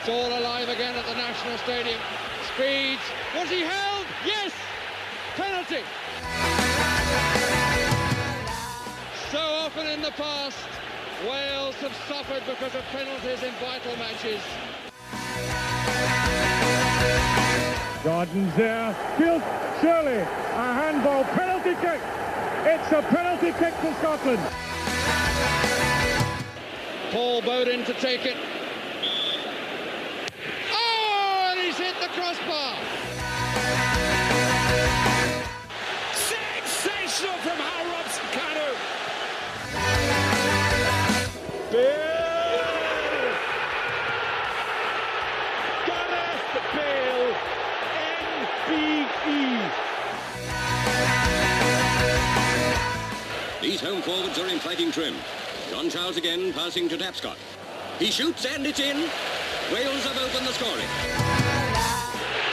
It's all alive again at the National Stadium. Speeds. Was he held? Yes! Penalty! So often in the past, Wales have suffered because of penalties in vital matches. Gordon's there. Field, surely a handball. Penalty kick. It's a penalty kick for Scotland. Paul Bowden to take it. Oh, and he's hit the crossbar. Sensational from Huw Robson-Kanu. Bale! Gareth Bale, NBE. These home forwards are in fighting trim. John Charles again passing to Tapscott. He shoots and it's in. Wales have opened the scoring.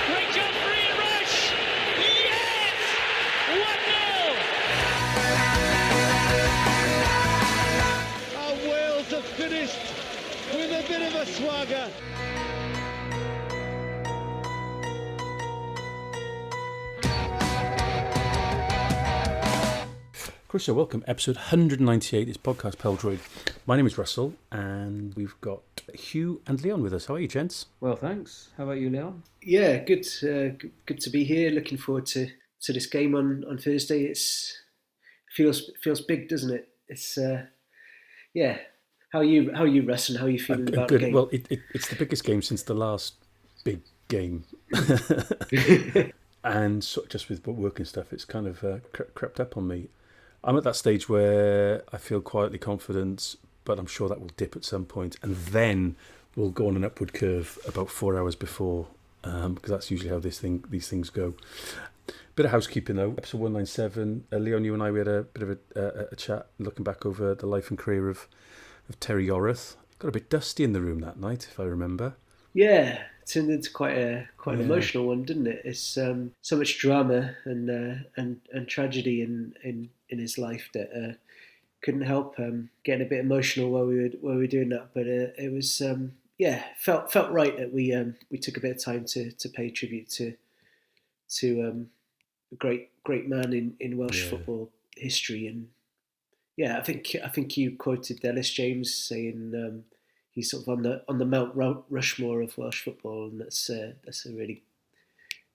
Great job, Ian Rush. Yes! 1-0. And Wales have finished with a bit of a swagger. So welcome, episode 198. It's podcast Pêl-droed. My name is Russell, and we've got Huw and Leon with us. How are you, gents? Well, thanks. How about you, Leon? Yeah, good. Good to be here. Looking forward to this game on Thursday. It's feels big, doesn't it? It's yeah. How are you, Russ? And how are you feeling about good. the game? Well, it's the biggest game since the last big game, and so just with work and stuff, it's kind of crept up on me. I'm at that stage where I feel quietly confident, but I'm sure that will dip at some point, and then we'll go on an upward curve about 4 hours before, because that's usually how these things go. Bit of housekeeping though. Episode 197. Leon, you and I, we had a bit of a chat, looking back over the life and career of Terry Yorath. Got a bit dusty in the room that night, if I remember. Yeah, it turned into quite an emotional one, didn't it? It's so much drama and tragedy in his life that couldn't help getting a bit emotional while we were doing that. But it was felt right that we took a bit of time to pay tribute to a great man in Welsh football history. And yeah, I think you quoted Ellis James saying he's sort of on the Mount Rushmore of Welsh football, and that's a really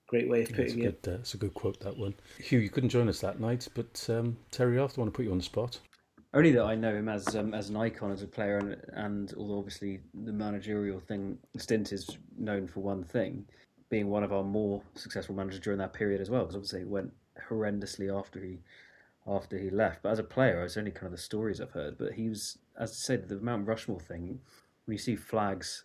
great way of putting it. That's a good quote, that one. Huw, you couldn't join us that night, but Terry, I want to put you on the spot. Only that I know him as an icon, as a player, and although obviously the managerial stint is known for one thing, being one of our more successful managers during that period as well, because obviously it went horrendously after he left. But as a player, it's only kind of the stories I've heard. But he was, as I said, the Mount Rushmore thing, when you see flags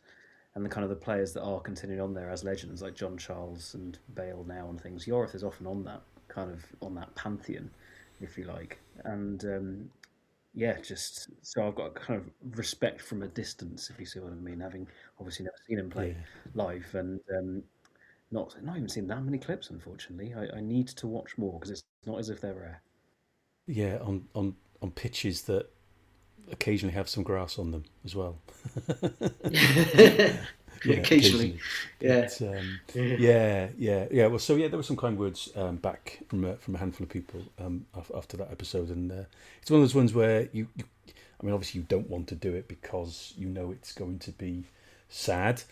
and the kind of the players that are continuing on there as legends, like John Charles and Bale now and things, Yorath is often on that pantheon, if you like. And just so I've got kind of respect from a distance, if you see what I mean, having obviously never seen him play live and not even seen that many clips, unfortunately. I need to watch more because it's not as if they're rare. Yeah, on pitches that occasionally have some grass on them as well. Occasionally. Yeah. Well, so there were some kind words back from a handful of people after that episode, and it's one of those ones where you obviously you don't want to do it because you know it's going to be sad,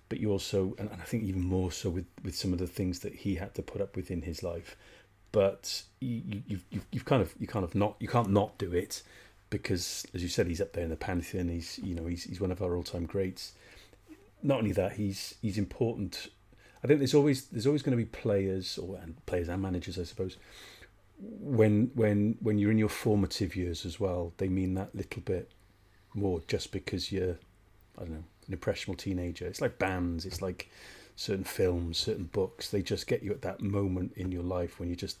but you also, and I think even more so with some of the things that he had to put up with in his life, but you can't not do it. Because, as you said, he's up there in the pantheon. He's one of our all-time greats. Not only that, he's important. I think there's always going to be players and managers, I suppose. When you're in your formative years as well, they mean that little bit more just because you're, I don't know, an impressionable teenager. It's like bands. It's like certain films, certain books. They just get you at that moment in your life when you're just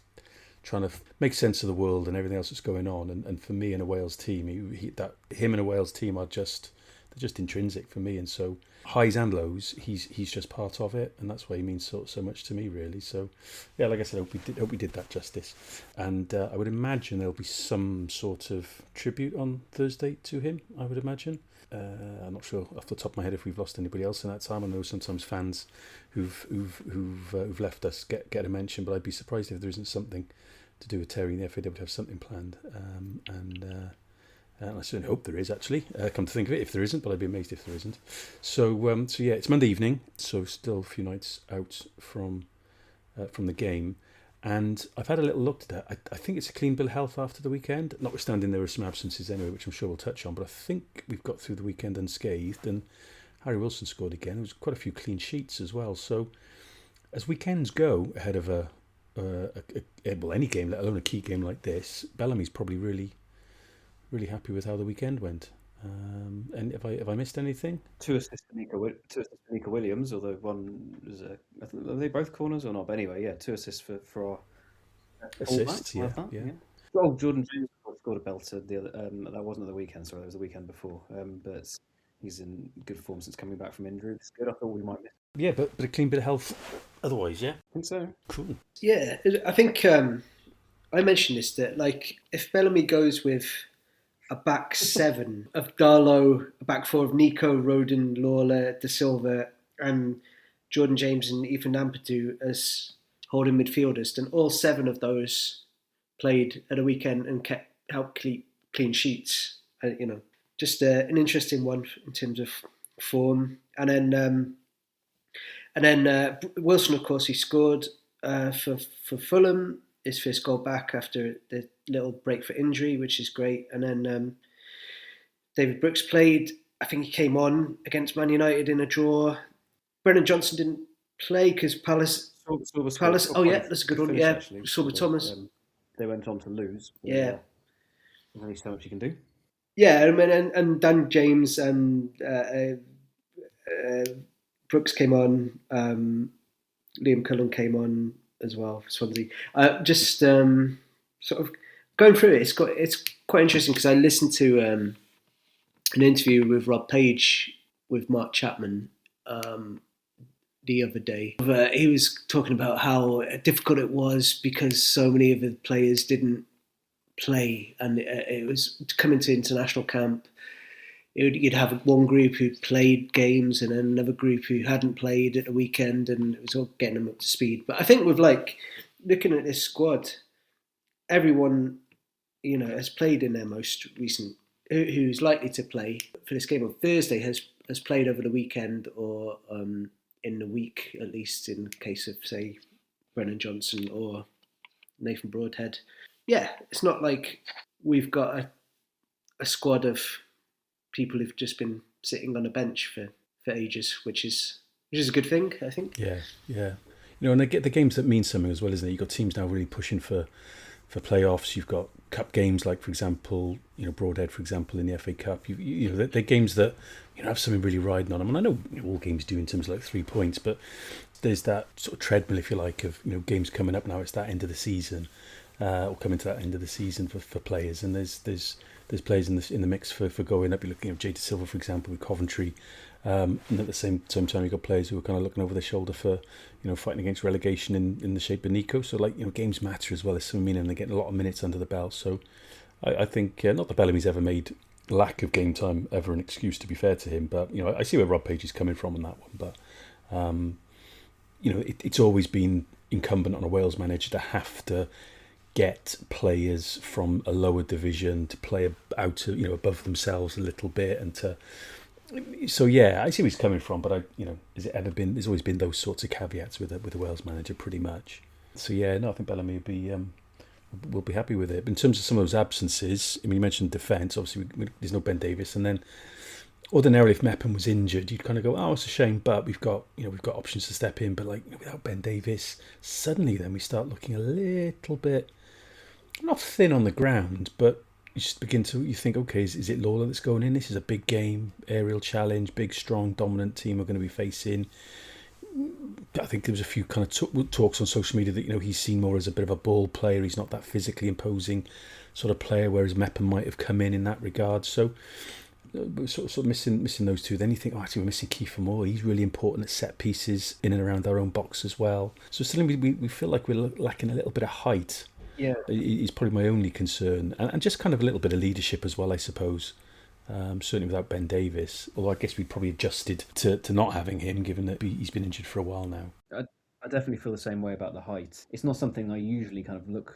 trying to make sense of the world and everything else that's going on. And for me in a Wales team, him and a Wales team are just just intrinsic for me. And so highs and lows, he's just part of it, and that's why he means so much to me, really. So yeah, like I said, I hope we did that justice. And I would imagine there'll be some sort of tribute on Thursday to him, I would imagine. I'm not sure off the top of my head if we've lost anybody else in that time. I know sometimes fans who've left us get a mention, but I'd be surprised if there isn't something to do with Terry and the FA. They would have something planned, and I certainly hope there is, actually. Come to think of it, if there isn't, but I'd be amazed if there isn't. So yeah, it's Monday evening, so still a few nights out from the game. And I've had a little look at that. I think it's a clean bill of health after the weekend, notwithstanding there were some absences anyway, which I'm sure we'll touch on. But I think we've got through the weekend unscathed, and Harry Wilson scored again. There was quite a few clean sheets as well. So as weekends go ahead of any game, let alone a key game like this, Bellamy's probably really happy with how the weekend went. And have I missed anything? 2 assists for Nico Williams, although one was are they both corners or not? But anyway, yeah, 2 assists for our assists. Yeah. Oh, Jordan James scored a belter the other. That wasn't the weekend. Sorry, that was the weekend before. But he's in good form since coming back from injury. It's good. I thought we might miss. Yeah, but a clean bit of health. Otherwise, yeah. I think so. Cool. Yeah, I think I mentioned this, that like if Bellamy goes with a back seven of Darlow, a back four of Nico, Rodin, Lawler, De Silva, and Jordan James and Ethan Ampadu as holding midfielders, then all 7 of those played at a weekend and helped keep clean sheets. Just an interesting one in terms of form. And then Wilson, of course, he scored for Fulham, his first goal back after the little break for injury, which is great. And then David Brooks played. I think he came on against Man United in a draw. Brennan Johnson didn't play because Palace. Oh yeah, that's a good one. Yeah, Sorba Thomas. They went on to lose. Yeah, there's only so much you can do. Yeah, and Dan James and Brooks came on. Liam Cullen came on as well for Swansea. Just sort of going through it, it's quite interesting because I listened to an interview with Rob Page with Mark Chapman the other day. He was talking about how difficult it was because so many of the players didn't play, and it was coming to international camp. You'd have one group who played games and then another group who hadn't played at the weekend, and it was all getting them up to speed. But I think with looking at this squad, everyone has played in their most recent, who's likely to play for this game on Thursday has played over the weekend or in the week, at least in case of, say, Brennan Johnson or Nathan Broadhead. Yeah, it's not like we've got a squad of people who've just been sitting on a bench for ages, which is a good thing, I think. Yeah. And they get the games that mean something as well, isn't it? You've got teams now really pushing for playoffs. You've got cup games like, for example, Broadhead, for example, in the FA Cup. They're games that have something really riding on them. And I know all games do in terms of like 3 points, but there's that sort of treadmill, if you like, of games coming up now. It's that end of the season, or coming to that end of the season for players, and there's players in the mix for going up. You're looking at Jay De Silva, for example, with Coventry, and at the same time you've got players who are kind of looking over their shoulder for fighting against relegation in the shape of Nico. So games matter as well. There's some meaning. They're getting a lot of minutes under the belt. So I think not that Bellamy's ever made lack of game time ever an excuse, to be fair to him, but I see where Rob Page is coming from on that one. But it's always been incumbent on a Wales manager to have to get players from a lower division to play out above themselves a little bit, and to. So yeah, I see where he's coming from, but there's always been those sorts of caveats with a Wales manager, pretty much. So yeah, no, I think Bellamy will be happy with it. But in terms of some of those absences, you mentioned defence. Obviously, there's no Ben Davies, and then ordinarily, if Mepham was injured, you'd kind of go, "Oh, it's a shame," but we've got options to step in. But without Ben Davies, suddenly then we start looking a little bit. Not thin on the ground, but you just begin to think, okay, is it Lawler that's going in? This is a big game, aerial challenge, big, strong, dominant team we're going to be facing. I think there was a few kind of talks on social media that he's seen more as a bit of a ball player. He's not that physically imposing sort of player, whereas Mepham might have come in that regard. So we're sort of missing those two. Then you think, oh, actually, we're missing Kiefer Moore. He's really important at set pieces in and around our own box as well. So suddenly we feel like we're lacking a little bit of height. Yeah, He's probably my only concern, and just kind of a little bit of leadership as well, I suppose. Certainly without Ben Davies, although I guess we probably adjusted to not having him, given that he's been injured for a while now. I definitely feel the same way about the height. It's not something I usually kind of look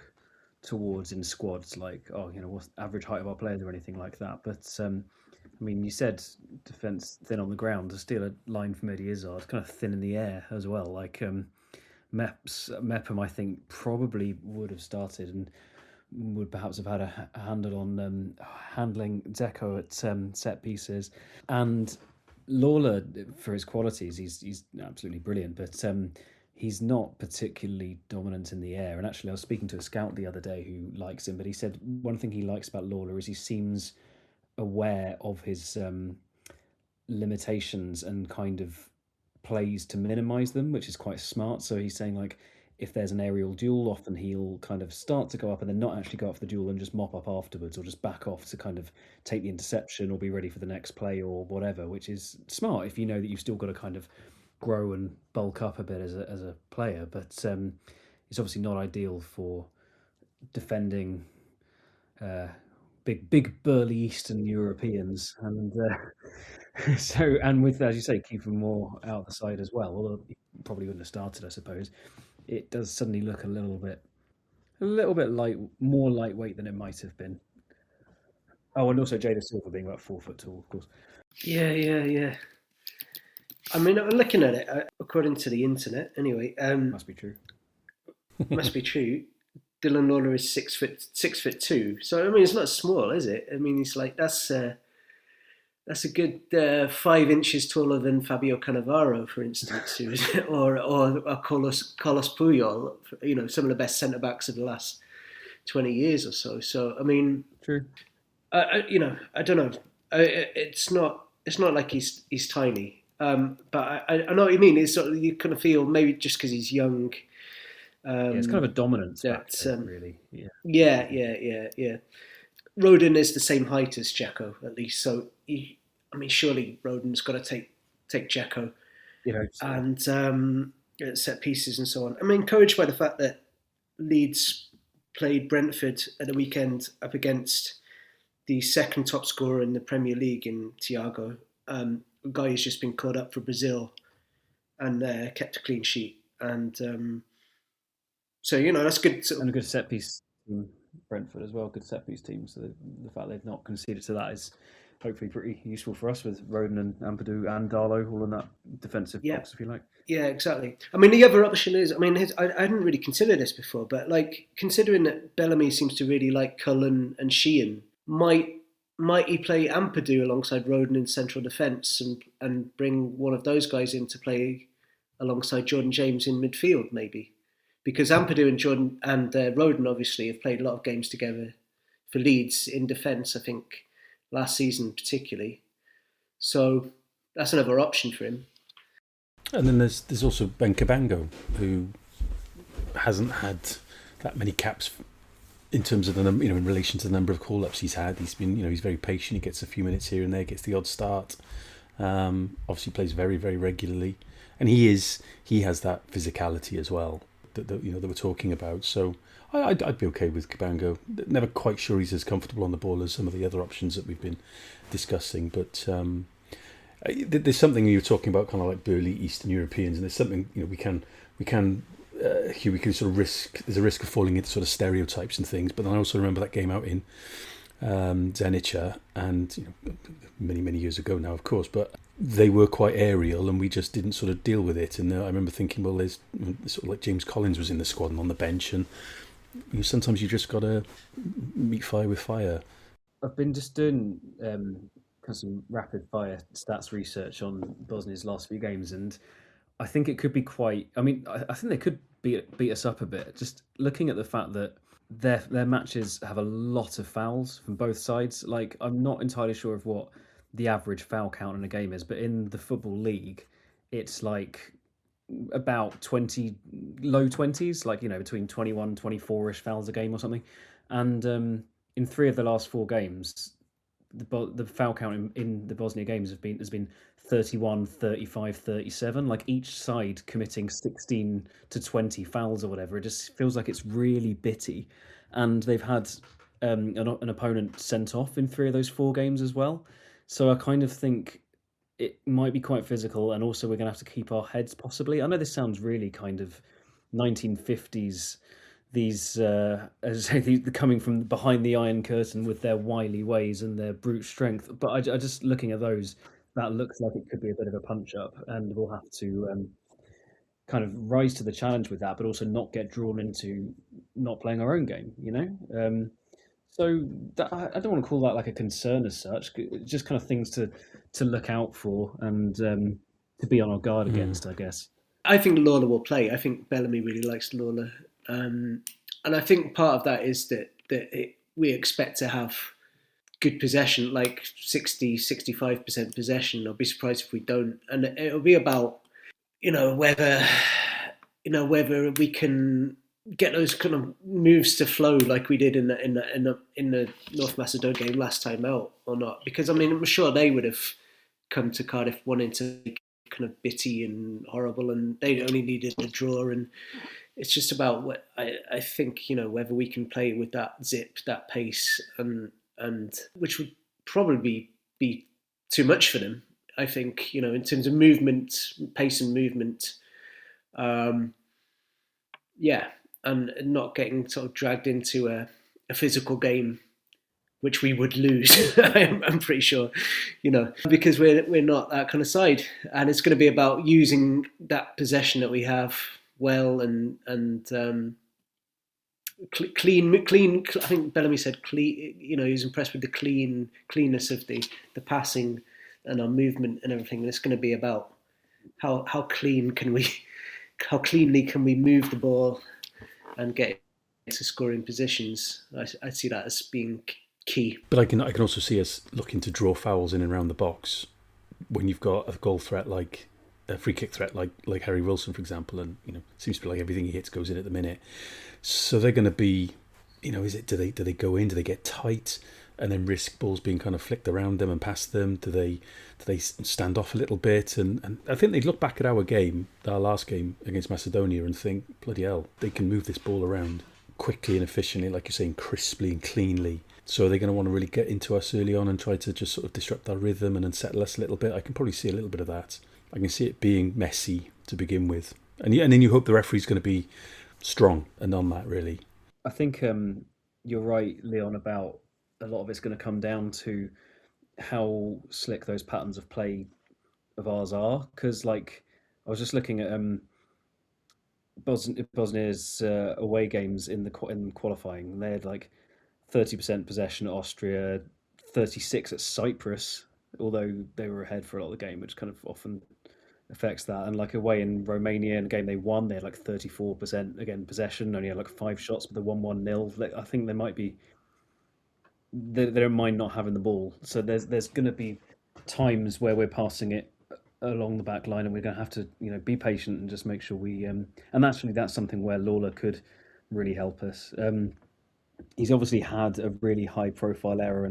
towards in squads, like, oh, what's the average height of our players or anything like that. But I mean, you said defence thin on the ground. To steal a line from Eddie Izzard, kind of thin in the air as well. Like Mepham, I think, probably would have started and would perhaps have had a handle on handling Dzeko at set pieces. And Lawler, for his qualities, he's absolutely brilliant, but he's not particularly dominant in the air. And actually, I was speaking to a scout the other day who likes him, but he said one thing he likes about Lawler is he seems aware of his limitations and kind of plays to minimise them, which is quite smart. So he's saying, like, if there's an aerial duel, often he'll kind of start to go up and then not actually go up for the duel and just mop up afterwards, or just back off to kind of take the interception or be ready for the next play or whatever, which is smart if you know that you've still got to kind of grow and bulk up a bit as a player. But it's obviously not ideal for defending big burly Eastern Europeans, and and with, as you say, Kiefer Moore out the side as well, although he probably wouldn't have started, I suppose. It does suddenly look a little bit more lightweight than it might have been. Oh, and also Jada Silva being about 4 foot tall, of course. Yeah. I mean, I'm looking at it according to the internet. Anyway, Must be true. Must be true. Dylan Lawler is 6'2". So I mean, it's not small, is it? I mean, it's like that's a good 5 inches taller than Fabio Cannavaro, for instance, or Carlos Puyol. Some of the best centre backs of the last 20 years or so. So I mean, true. I don't know. It's not like he's tiny. But I know what you mean. It's sort of, you kind of feel maybe just because he's young. It's kind of a dominance factor, really. Yeah. Rodon is the same height as Dzeko, at least. So, surely Rodon's got to take Dzeko. And set pieces and so on. I'm encouraged by the fact that Leeds played Brentford at the weekend up against the second top scorer in the Premier League in Thiago. A guy who's just been called up for Brazil and kept a clean sheet. And so, that's good. And a good set piece team, Brentford as well, good set piece team. So the fact they've not conceded to that is hopefully pretty useful for us, with Rodon and Ampadu and Darlow all in that defensive box, if you like. Yeah, exactly. I mean, the other option is, I hadn't really considered this before, but like, considering that Bellamy seems to really like Cullen and Sheehan, might he play Ampadu alongside Rodon in central defence and bring one of those guys in to play alongside Jordan James in midfield, maybe? Because Ampadu and Jordan and Rodon obviously have played a lot of games together for Leeds in defence, I think, last season particularly. So that's another option for him. And then there's also Ben Cabango, who hasn't had that many caps in terms of the in relation to the number of call-ups he's had. He's been he's very patient. He gets a few minutes here and there, gets the odd start. Obviously plays very, very regularly, and he has that physicality as well that we're talking about. So I'd be okay with Cabango. Never quite sure he's as comfortable on the ball as some of the other options that we've been discussing, but there's something you were talking about, kind of like burly Eastern Europeans, and there's something we can sort of risk. There's a risk of falling into sort of stereotypes and things. But then I also remember that game out in Zenica, and many years ago now, of course, but they were quite aerial, and we just didn't sort of deal with it. And I remember thinking, well, there's sort of like James Collins was in the squad and on the bench, and sometimes you just got to meet fire with fire. I've been just doing some rapid fire stats research on Bosnia's last few games, and I think it could be quite. I mean, I think they could beat us up a bit. Just looking at the fact that their matches have a lot of fouls from both sides. Like, I'm not entirely sure of what the average foul count in a game is, but in the Football League, it's like about 20, low 20s, like, between 21, 24-ish fouls a game or something. And in 3 of the last 4 games, the foul count in the Bosnia games has been 31, 35, 37. Like each side committing 16 to 20 fouls or whatever. It just feels like it's really bitty, and they've had an opponent sent off in 3 of those 4 games as well. So I kind of think it might be quite physical, and also we're going to have to keep our heads possibly. I know this sounds really kind of 1950s. These, as I say, coming from behind the Iron Curtain with their wily ways and their brute strength. But I just looking at those, that looks like it could be a bit of a punch up, and we'll have to kind of rise to the challenge with that, but also not get drawn into not playing our own game. So I don't want to call that like a concern as such. It's just kind of things to look out for and to be on our guard against, I guess. I think Lawler will play. I think Bellamy really likes Lawler. And I think part of that is that we expect to have good possession, like 60, 65% possession. I'll be surprised if we don't. And it'll be about, whether we can get those kind of moves to flow like we did in the North Macedonia game last time out or not. Because, I'm sure they would have come to Cardiff wanting to be kind of bitty and horrible, and they only needed a draw. And it's just about what I think, whether we can play with that zip, that pace, and which would probably be too much for them. I think, in terms of movement, pace and movement, and not getting sort of dragged into a physical game, which we would lose. I'm pretty sure, because we're not that kind of side, and it's going to be about using that possession that we have well and clean. I think Bellamy said clean. He was impressed with the cleanness of the passing and our movement and everything. And it's going to be about how cleanly can we move the ball and get into scoring positions. I see that as being key. But I can also see us looking to draw fouls in and around the box when you've got a goal threat like a free kick threat like Harry Wilson, for example, and seems to be like everything he hits goes in at the minute. So they're going to be, do they go in? Do they get tight and then risk balls being kind of flicked around them and past them? Do they stand off a little bit? And I think they'd look back at our last game against Macedonia, and think, bloody hell, they can move this ball around quickly and efficiently, like you're saying, crisply and cleanly. So are they going to want to really get into us early on and try to just sort of disrupt our rhythm and unsettle us a little bit? I can probably see a little bit of that. I can see it being messy to begin with. And then you hope the referee's going to be strong and on that, really. I think you're right, Leon, about a lot of it's going to come down to how slick those patterns of play of ours are. Because, I was just looking at Bosnia's away games in qualifying. They had 30% possession at Austria, 36 at Cyprus, although they were ahead for a lot of the game, which kind of often affects that. And away in Romania, in a game they won, they had 34% again possession, only had 5 shots, but they won 1-0. I think they don't mind not having the ball. So there's going to be times where we're passing it along the back line, and we're going to have to be patient and just make sure we and actually that's something where Lawler could really help us. He's obviously had a really high profile error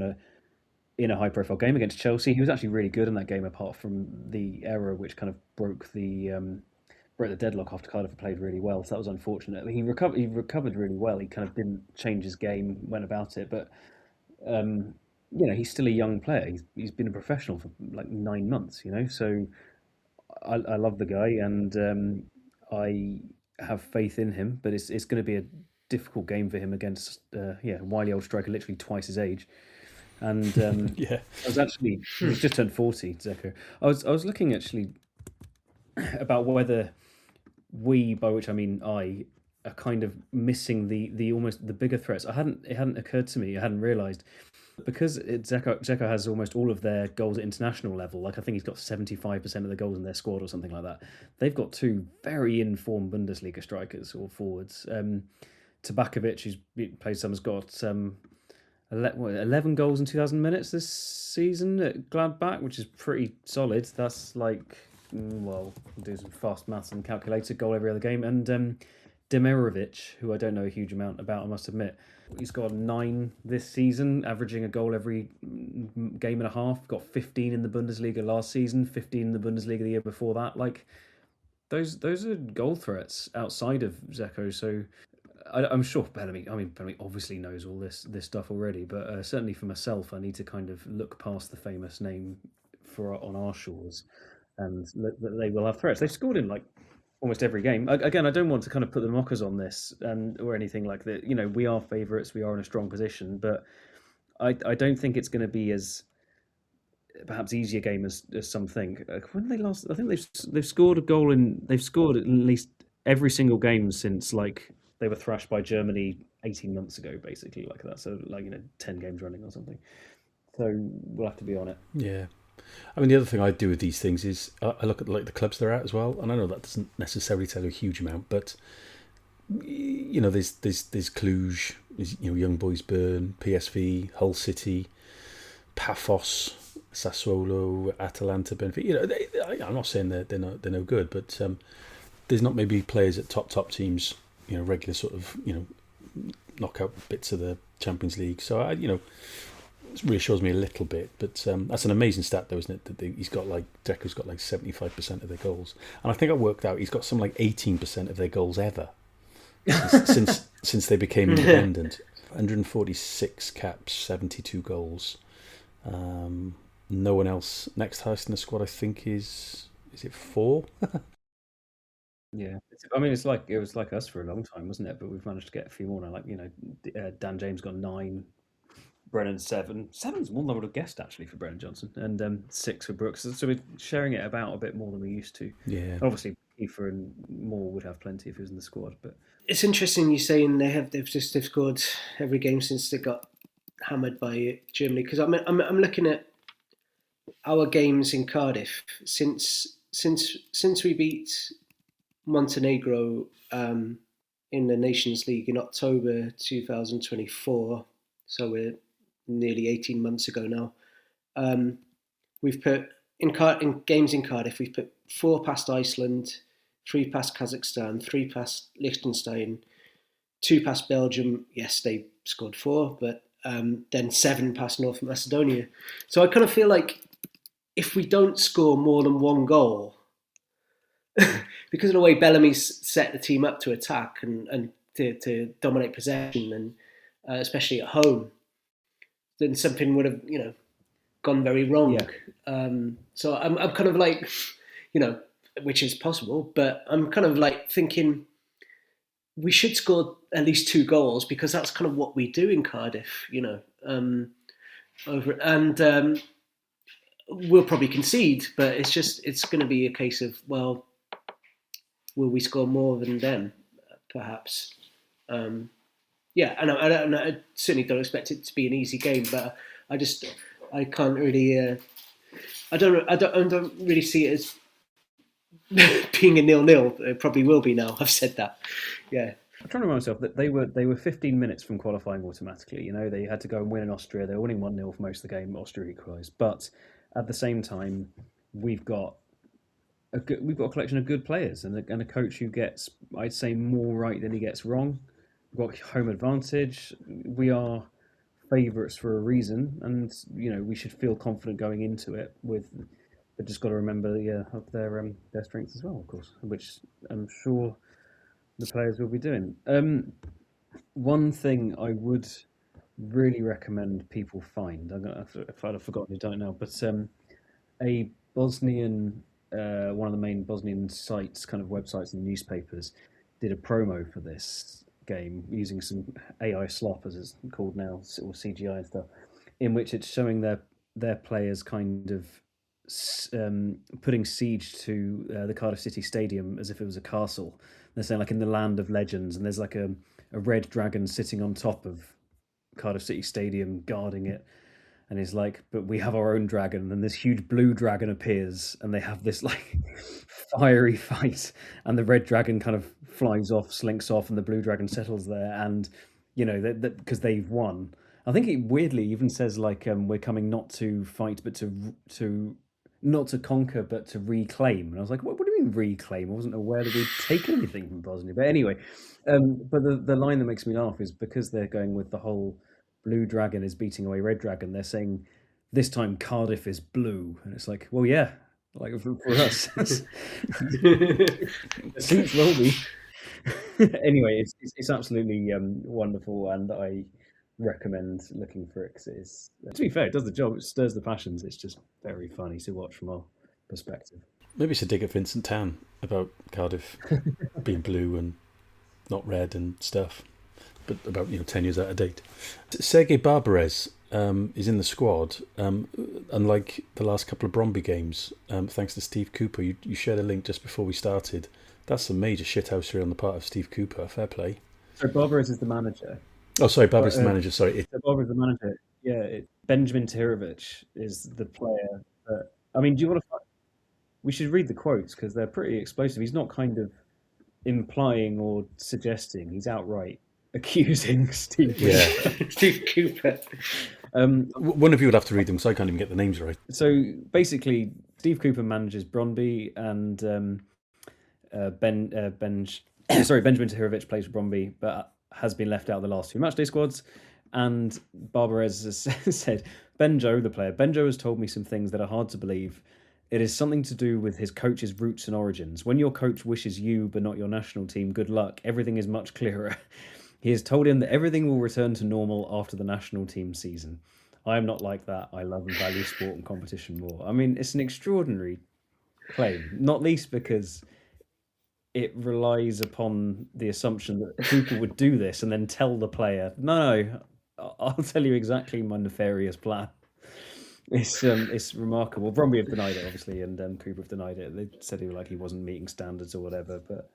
in a high profile game against Chelsea. He was actually really good in that game, apart from the error which kind of broke the deadlock after Cardiff played really well. So that was unfortunate. He recovered really well. He kind of didn't change his game, went about it, but he's still a young player. He's been a professional for 9 months, so I love the guy, and I have faith in him, but it's going to be a difficult game for him against wily old striker, literally twice his age. And he's just turned 40, Dzeko. I was looking actually about whether we, by which I mean I, are kind of missing the almost the bigger threats. It hadn't occurred to me. I hadn't realised, because Dzeko has almost all of their goals at international level. I think he's got 75% of the goals in their squad or something like that. They've got 2 very informed Bundesliga strikers or forwards. Tabakovic, who's played some, has got 11 goals in 2,000 minutes this season at Gladbach, which is pretty solid. That's I'll do some fast maths and calculate a goal every other game. And Demirovic, who I don't know a huge amount about, I must admit, He's got 9 this season, averaging a goal every game and a half. Got 15 in the Bundesliga last season, 15 in the Bundesliga the year before that. Like, those are goal threats outside of Zeko. So I'm sure Bellamy obviously knows all this stuff already, but certainly for myself, I need to kind of look past the famous name on our shores, and they will have threats. They've scored in like almost every game. Again, I don't want to kind of put the knockers on this or anything like that. You know, we are favourites, we are in a strong position, but I don't think it's going to be as perhaps easier game as some think. When they lost, I think they've scored a goal they've scored at least every single game since like they were thrashed by Germany 18 months ago, basically like that. So like 10 games running or something. So we'll have to be on it. Yeah. I mean, the other thing I do with these things is I look at like the clubs they're at as well, and I know that doesn't necessarily tell you a huge amount, but there's Cluj, there's, Young Boys Bern, PSV, Hull City, Paphos, Sassuolo, Atalanta, Benfica. I'm not saying they're no good, but there's not maybe players at top teams, regular sort of knockout bits of the Champions League. So it reassures me a little bit, but that's an amazing stat though, isn't it? That Deco's got like 75% of their goals, and I think I worked out he's got something like 18% of their goals ever since they became independent. 146 caps, 72 goals. No one else. Next highest in the squad, I think, is it 4? Yeah, it was like us for a long time, wasn't it? But we've managed to get a few more now. Like Dan James got 9. Brennan 7. 7's more than I would have guessed actually for Brennan Johnson, and 6 for Brooks. So we're sharing it about a bit more than we used to. Yeah. Obviously, Kiefer and Moore would have plenty if he was in the squad. But it's interesting you saying they've scored every game since they got hammered by Germany, because I'm looking at our games in Cardiff since we beat Montenegro in the Nations League in October 2024. So we're nearly 18 months ago now. We've put in games in Cardiff, we've put 4 past Iceland, 3 past Kazakhstan, 3 past Liechtenstein, 2 past Belgium. Yes, they scored 4, but then 7 past North Macedonia. So I kind of feel like if we don't score more than 1 goal, because of the way Bellamy's set the team up to attack and to dominate possession, and especially at home, then something would have, gone very wrong. Yeah. So I'm kind of like, which is possible, but I'm kind of like thinking we should score at least 2 goals, because that's kind of what we do in Cardiff, we'll probably concede, but it's going to be a case of, well, will we score more than them, perhaps? Yeah, and I certainly don't expect it to be an easy game, but I can't really, I don't really see it as being a 0-0. It probably will be now. I've said that. Yeah. I'm trying to remind myself that they were 15 minutes from qualifying automatically. They had to go and win in Austria. They were winning 1-0 for most of the game. Austria equalised, but at the same time, we've got a collection of good players and a coach who gets, I'd say, more right than he gets wrong. We've got home advantage. We are favourites for a reason, and we should feel confident going into it. But just got to remember their strengths as well, of course, which I'm sure the players will be doing. One thing I would really recommend people find, if I'd have forgotten, I don't know, but a Bosnian, one of the main Bosnian sites, kind of websites and newspapers, did a promo for this game using some AI slop, as it's called now, or CGI and stuff, in which it's showing their players kind of putting siege to the Cardiff City Stadium as if it was a castle. They're saying, like, in the land of legends, and there's like a red dragon sitting on top of Cardiff City Stadium guarding it, and he's like, but we have our own dragon. And then this huge blue dragon appears, and they have this like fiery fight, and the red dragon kind of flies off, slinks off, and the blue dragon settles there. And because they've won. I think it weirdly even says like, we're coming not to fight, but to not to conquer, but to reclaim. And I was like, what do you mean reclaim? I wasn't aware that we'd taken anything from Bosnia. But anyway, but the line that makes me laugh is because they're going with the whole blue dragon is beating away red dragon. They're saying this time Cardiff is blue. And it's like, well, yeah, like for us. Seems will be. Anyway, it's absolutely wonderful, and I recommend looking for it because it is, to be fair, it does the job. It stirs the passions. It's just very funny to watch from our perspective. Maybe it's a dig at Vincent Tan about Cardiff being blue and not red and stuff, but about 10 years out of date. Sergei Barbarez is in the squad, unlike the last couple of Bromby games, thanks to Steve Cooper. You shared a link just before we started. That's some major shithousery on the part of Steve Cooper. Fair play. So Barbarez is the manager. Oh, sorry, Barbarez is the manager. Sorry. So Barbarez is the manager. Yeah, Benjamin Tahirovic is the player. I mean, do you want to? We should read the quotes because they're pretty explosive. He's not kind of implying or suggesting. He's outright accusing Steve. Yeah, Steve Cooper. One of you would have to read them because I can't even get the names right. So basically, Steve Cooper manages Bromby, and Benjamin Tahirovic plays for Bromby, but has been left out of the last two matchday squads. And Barbarez has said, Benjo, the player, Benjo has told me some things that are hard to believe. It is something to do with his coach's roots and origins. When your coach wishes you, but not your national team, good luck, everything is much clearer. He has told him that everything will return to normal after the national team season. I am not like that. I love and value sport and competition more. I mean, it's an extraordinary claim, not least because it relies upon the assumption that Cooper would do this and then tell the player, no, I'll tell you exactly my nefarious plan. It's remarkable. Bromby have denied it, obviously, and Cooper have denied it. They said he wasn't meeting standards or whatever, but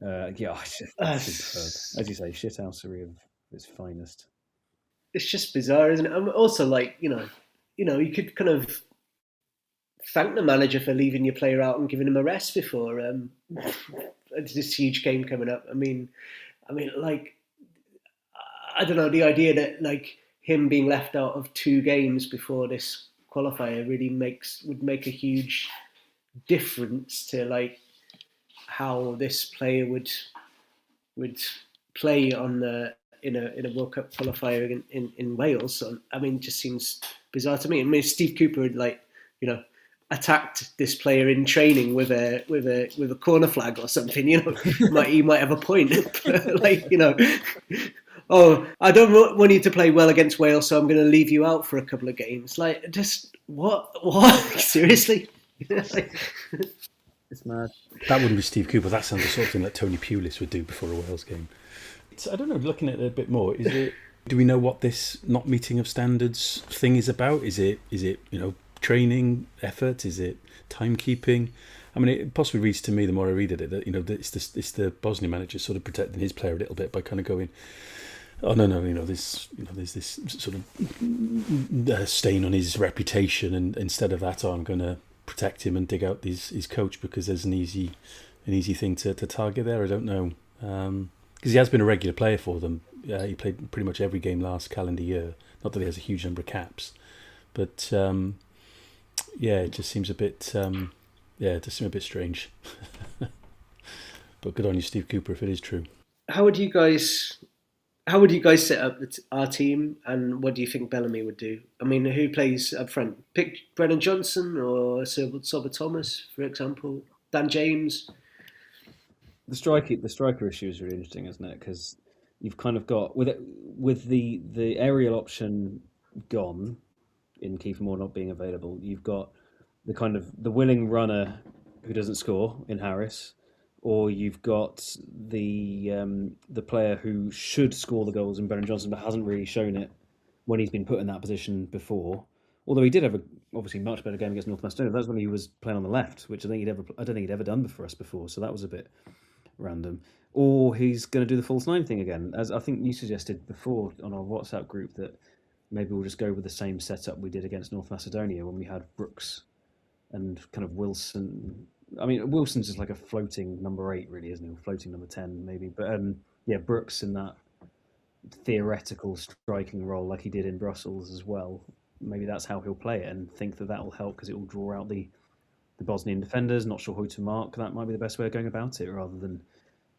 superb. As you say, shithousery of its finest. It's just bizarre, isn't it? Also, you could kind of thank the manager for leaving your player out and giving him a rest before this huge game coming up. I mean, like, I don't know, the idea that like him being left out of 2 games before this qualifier really would make a huge difference to like how this player would play on in a World Cup qualifier in Wales. So, I mean, it just seems bizarre to me. I mean, Steve Cooper had attacked this player in training with a corner flag or something, he might have a point. Oh, I don't want you to play well against Wales, so I'm going to leave you out for a couple of games. Like, just what? Seriously? It's mad. That wouldn't be Steve Cooper. That sounds the sort of thing that Tony Pulis would do before a Wales game. I don't know, looking at it a bit more, do we know what this not meeting of standards thing is about? Is it training effort? Is it timekeeping? I mean, it possibly reads to me, the more I read it, that it's the Bosnia manager sort of protecting his player a little bit by kind of going, oh no, there's this sort of stain on his reputation, and instead of that, I'm going to protect him and dig out his coach because there's an easy thing to target there. I don't know, because he has been a regular player for them. He played pretty much every game last calendar year. Not that he has a huge number of caps, but it just seems a bit. It does seem a bit strange. But good on you, Steve Cooper, if it is true. How would you guys set up our team, and what do you think Bellamy would do? I mean, who plays up front? Pick Brennan Johnson or Sober Thomas, for example. Dan James. The striker issue is really interesting, isn't it? Because you've kind of got with the aerial option gone, in Kiefer Moore not being available, you've got the kind of the willing runner who doesn't score in Harris, or you've got the player who should score the goals in Brennan Johnson but hasn't really shown it when he's been put in that position before. Although he did have a obviously much better game against North Macedonia. That was when he was playing on the left, which I don't think he'd ever done for us before. So that was a bit random. Or he's going to do the false 9 thing again, as I think you suggested before on our WhatsApp group, that maybe we'll just go with the same setup we did against North Macedonia when we had Brooks and kind of Wilson. I mean, Wilson's just like a floating number 8, really, isn't he? Floating number 10, maybe. But Brooks in that theoretical striking role, like he did in Brussels as well. maybe that's how he'll play it, and think that will help because it will draw out the Bosnian defenders. Not sure who to mark. That might be the best way of going about it, rather than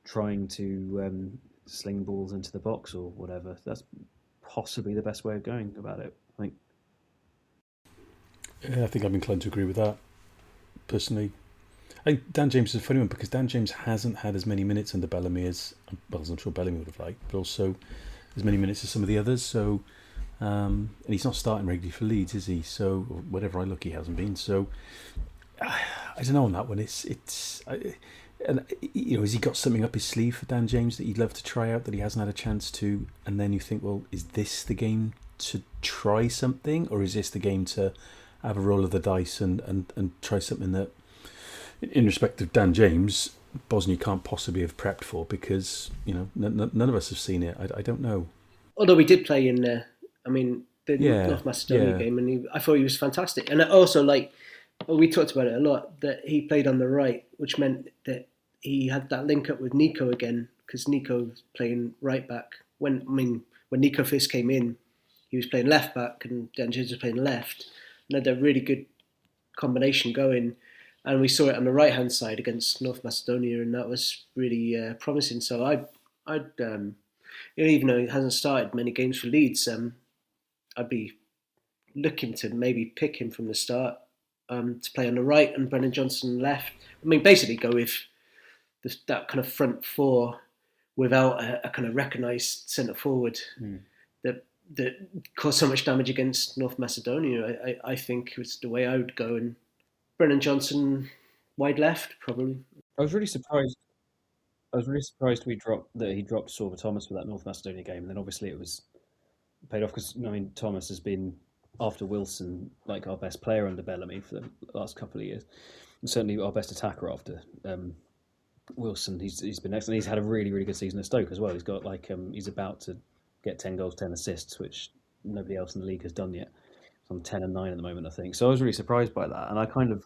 trying to sling balls into the box or whatever. That's possibly the best way of going about it, I think. Yeah, I think I'm inclined to agree with that, personally. I think Dan James is a funny one because Dan James hasn't had as many minutes under Bellamy as I'm sure Bellamy would have liked, but also as many minutes as some of the others. So, and he's not starting regularly for Leeds, is he? So, whatever I look, he hasn't been. So, I don't know on that one. And has he got something up his sleeve for Dan James that he'd love to try out that he hasn't had a chance to? And then you think, well, is this the game to try something, or is this the game to have a roll of the dice and try something that, in respect of Dan James, Bosnia can't possibly have prepped for because none of us have seen it. I don't know. Although we did play in the North Macedonia game, and I thought he was fantastic. And also, we talked about it a lot, that he played on the right, which meant that he had that link up with Nico again, because Nico was playing right back. When Nico first came in, he was playing left back, and Dan James was playing left, and had a really good combination going. And we saw it on the right hand side against North Macedonia, and that was really promising. So I'd even though he hasn't started many games for Leeds, I'd be looking to maybe pick him from the start to play on the right and Brennan Johnson left. I mean, basically go with that kind of front four without a kind of recognised centre forward that caused so much damage against North Macedonia. I think was the way I would go, and Brennan Johnson wide left probably. I was really surprised he dropped Sorba Thomas for that North Macedonia game, and then obviously it was paid off because Thomas has been, after Wilson, like our best player under Bellamy for the last couple of years, and certainly our best attacker after Wilson. He's been excellent. He's had a really, really good season at Stoke as well. He's got he's about to get 10 goals, 10 assists, which nobody else in the league has done yet. He's on 10 and 9 at the moment, I think. So I was really surprised by that, and I kind of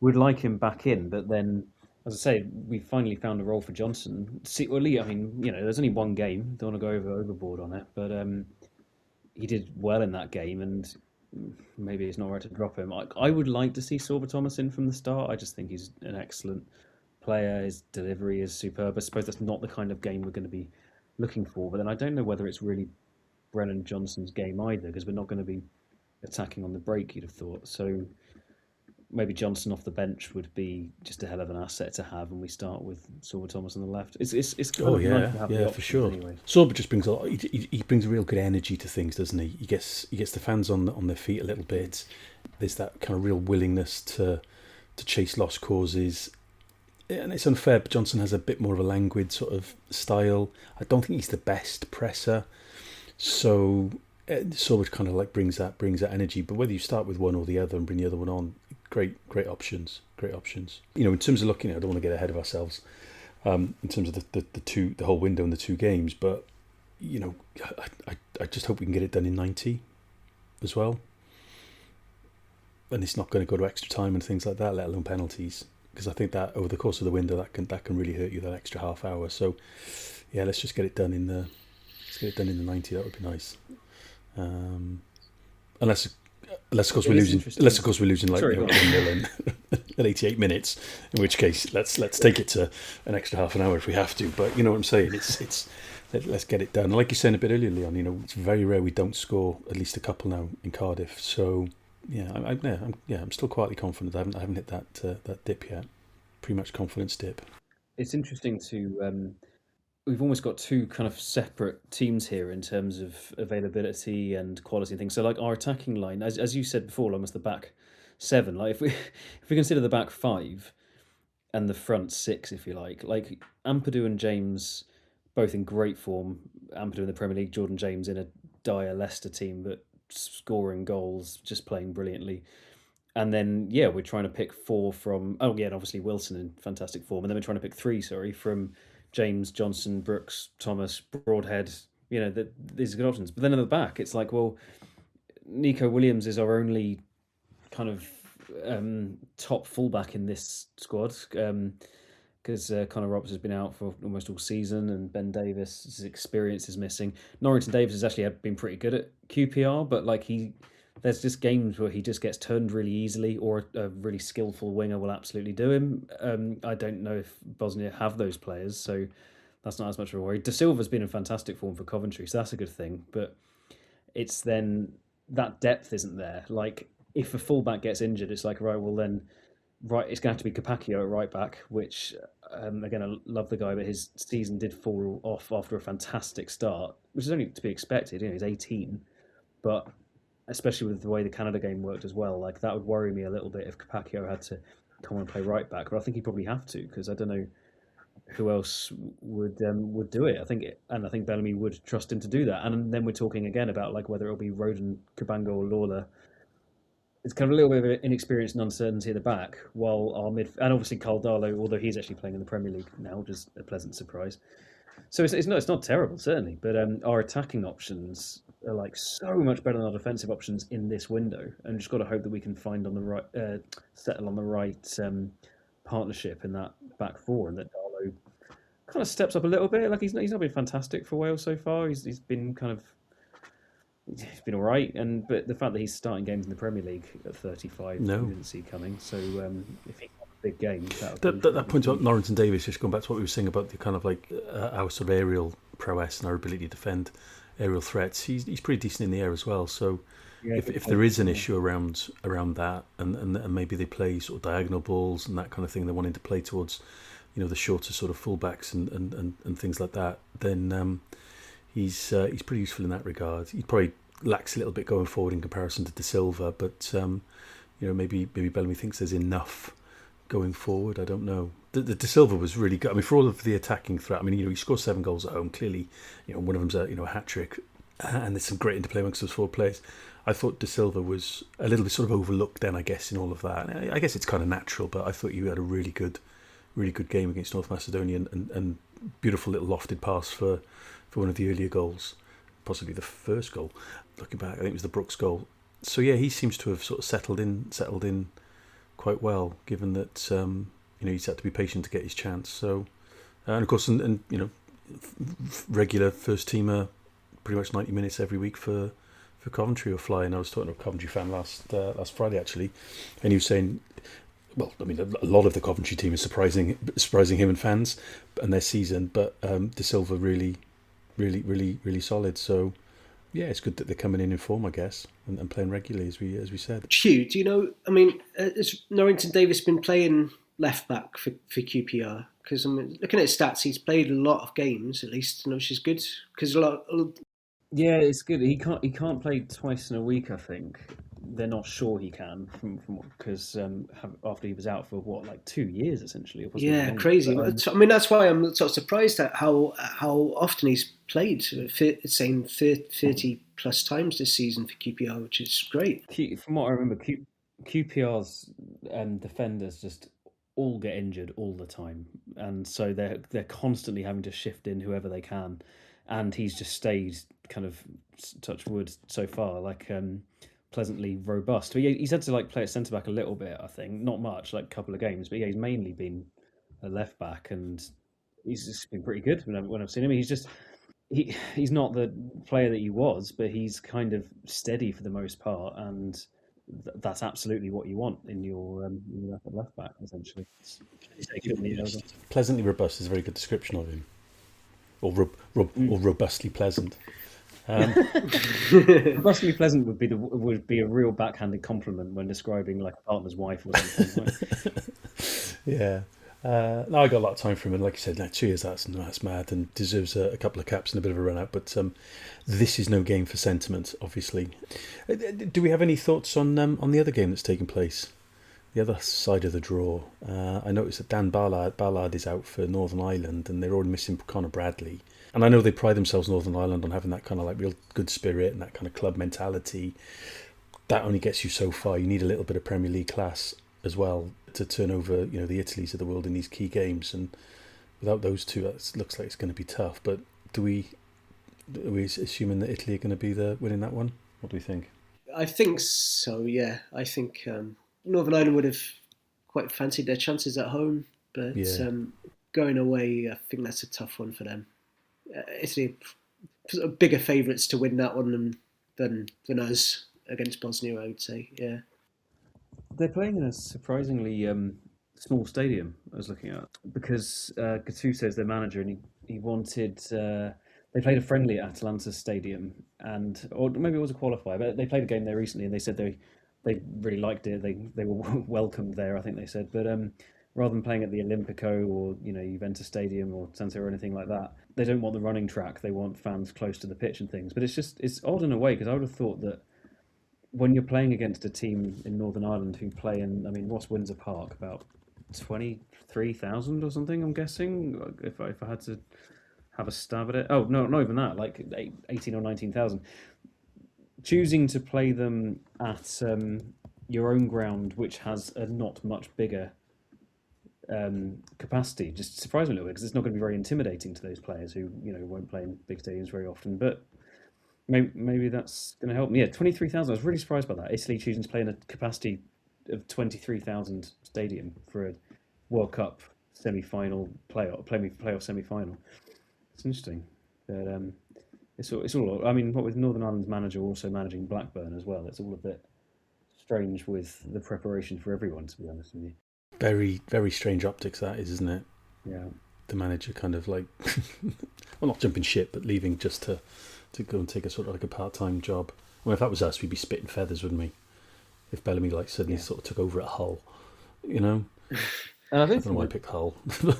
would like him back in, but then, as I say, we finally found a role for Johnson. There's only one game. Don't want to go overboard on it, but he did well in that game, and maybe it's not right to drop him. I would like to see Sorba Thomas in from the start. I just think he's an excellent player. His delivery is superb. I suppose that's not the kind of game we're going to be looking for, but then I don't know whether it's really Brennan Johnson's game either, because we're not going to be attacking on the break, you'd have thought. So maybe Johnson off the bench would be just a hell of an asset to have, and we start with Sorba Thomas on the left. It's nice to have the for sure. Anyway. Sorba just brings a lot. He brings a real good energy to things, doesn't he? He gets the fans on their feet a little bit. There's that kind of real willingness to chase lost causes. And it's unfair, but Johnson has a bit more of a languid sort of style. I don't think he's the best presser, so Sorba kind of brings that energy. But whether you start with one or the other and bring the other one on, great options. In terms of looking at, I don't want to get ahead of ourselves in terms of the whole window and the two games, but I just hope we can get it done in 90 as well, and it's not going to go to extra time and things like that, let alone penalties. Because I think that over the course of the window, that can really hurt you, that extra half hour. So, yeah, let's just get it done in the 90. That would be nice. Unless of course we're losing 1-0 at 88 minutes, in which case let's take it to an extra half an hour if we have to. But you know what I'm saying? Let's get it done. Like you said a bit earlier, Leon. It's very rare we don't score at least a couple now in Cardiff. So. Yeah, I'm still quietly confident. I haven't hit that dip yet. Pretty much confidence dip. It's interesting to. We've almost got two kind of separate teams here in terms of availability and quality and things. So, our attacking line, as you said before, almost the back seven. If we consider the back five and the front six, if you like Ampadu and James, both in great form. Ampadu in the Premier League, Jordan James in a dire Leicester team, but scoring goals, just playing brilliantly. And then we're trying to pick four from and obviously Wilson in fantastic form, and then we're trying to pick three from James, Johnson, Brooks, Thomas, Broadhead. These are good options. But then at the back it's Nico Williams is our only kind of top fullback in this squad, because Connor Roberts has been out for almost all season, and Ben Davis' experience is missing. Norrington Davis has actually been pretty good at QPR, but he there's just games where he just gets turned really easily, or a really skillful winger will absolutely do him. I don't know if Bosnia have those players, so that's not as much of a worry. De Silva's been in fantastic form for Coventry, so that's a good thing. But it's then that depth isn't there. Like, if a fullback gets injured, it's like, right, well then, right, it's going to have to be Cwpan at right back, which, again, I love the guy, but his season did fall off after a fantastic start, which is only to be expected. He's 18, but especially with the way the Canada game worked as well, like that would worry me a little bit if Cwpan had to come on and play right back. But I think he'd probably have to, because I don't know who else would do it. I think Bellamy would trust him to do that. And then we're talking again about like whether it'll be Roden, Cabango, or Lawler. It's kind of a little bit of inexperience and uncertainty at the back, while our and obviously Carl Darlow, although he's actually playing in the Premier League now, which is a pleasant surprise. So it's not terrible, certainly, but our attacking options are like so much better than our defensive options in this window, and just got to hope that we can find on the right, settle on the right partnership in that back four, and that Darlow kind of steps up a little bit. Like he's not been fantastic for Wales so far. He's been all right, but the fact that he's starting games in the Premier League at 35, we didn't see coming. So if he has a big game, that point about Lawrence and Davis, just going back to what we were saying about the kind of like our sort of aerial prowess and our ability to defend aerial threats, he's pretty decent in the air as well. So if there is an issue around that, and maybe they play sort of diagonal balls and that kind of thing, they're wanting to play towards, the shorter sort of fullbacks and things like that, then he's pretty useful in that regard. He probably lacks a little bit going forward in comparison to De Silva, but maybe Bellamy thinks there's enough going forward. I don't know. The De Silva was really good. I mean, for all of the attacking threat, I mean, he scored 7 goals at home. Clearly, one of them's a hat trick, and there's some great interplay amongst those 4 players. I thought De Silva was a little bit sort of overlooked then, I guess, in all of that. I guess it's kind of natural, but I thought you had a really good game against North Macedonia, and beautiful little lofted pass for one of the earlier goals, possibly the first goal. Looking back, I think it was the Brooks goal. So yeah, he seems to have sort of settled in quite well, given that he's had to be patient to get his chance. So, and of course, and regular first teamer, pretty much 90 minutes every week for Coventry or fly. And I was talking to a Coventry fan last Friday actually, and he was saying, well, I mean, a lot of the Coventry team is surprising him and fans and their season, but De Silva really solid. So yeah, it's good that they're coming in form, I guess, and playing regularly as we said. Huw, do you know? I mean, has Norrington Davis been playing left back for QPR? Because I mean, looking at his stats, he's played a lot of games at least, which is good. Because yeah, it's good. He can't play twice in a week, I think. They're not sure he can because after he was out for 2 years essentially. Yeah, crazy. I mean, that's why I'm sort of surprised at how often he's played. Saying 30 plus times this season for QPR, which is great. From what I remember, QPR's defenders just all get injured all the time, and so they're constantly having to shift in whoever they can, and he's just stayed kind of, touch wood, so far pleasantly robust. But he's had to play at centre back a little bit, I think, not much, a couple of games, but yeah, he's mainly been a left back, and he's just been pretty good when I've seen him. He's not the player that he was, but he's kind of steady for the most part, and that's absolutely what you want in your left back, essentially. Pleasantly robust is a very good description of him, or robustly pleasant. Robustly pleasant would be a real backhanded compliment when describing a partner's wife or something. Right? Yeah. No, I got a lot of time for him, and like you said, 2 years, that's mad, and deserves a couple of caps and a bit of a run out. But this is no game for sentiment, obviously. Do we have any thoughts on the other game that's taken place, the other side of the draw? I noticed that Dan Ballard is out for Northern Ireland, and they're already missing Conor Bradley. And I know they pride themselves, Northern Ireland, on having that kind of real good spirit and that kind of club mentality. That only gets you so far. You need a little bit of Premier League class as well to turn over, the Italys of the world in these key games. And without those two, it looks like it's going to be tough. But are we assuming that Italy are going to be winning that one? What do we think? I think so. Yeah, I think Northern Ireland would have quite fancied their chances at home, but going away, I think that's a tough one for them. Italy are bigger favourites to win that one than us. against Bosnia, I would say. Yeah. They're playing in a surprisingly small stadium, I was looking at, because Gattuso is their manager, and he wanted... they played a friendly at Atalanta Stadium, or maybe it was a qualifier, but they played a game there recently, and they said they really liked it. They were welcomed there, I think they said. But rather than playing at the Olimpico or Juventus Stadium or San Siro or anything like that, they don't want the running track. They want fans close to the pitch and things. But it's odd in a way, because I would have thought that when you're playing against a team in Northern Ireland who play in, what's Windsor Park? About 23,000 or something, I'm guessing, if I had to have a stab at it. Oh, no, not even that, like 18 or 19,000. Choosing to play them at your own ground, which has a not much bigger capacity, just surprised me a little bit, because it's not going to be very intimidating to those players who won't play in big stadiums very often. But maybe that's going to help me. Yeah, 23,000. I was really surprised by that. Italy choosing to play in a capacity of 23,000 stadium for a World Cup semi-final playoff semi-final. It's interesting. But it's all. What with Northern Ireland's manager also managing Blackburn as well, it's all a bit strange with the preparation for everyone, to be honest with you. Very, very strange optics that is, isn't it? Yeah. The manager kind of like, well, not jumping ship, but leaving just to go and take a sort of like a part-time job. Well, if that was us, we'd be spitting feathers, wouldn't we? If Bellamy suddenly sort of took over at Hull, And I don't know why I picked Hull. I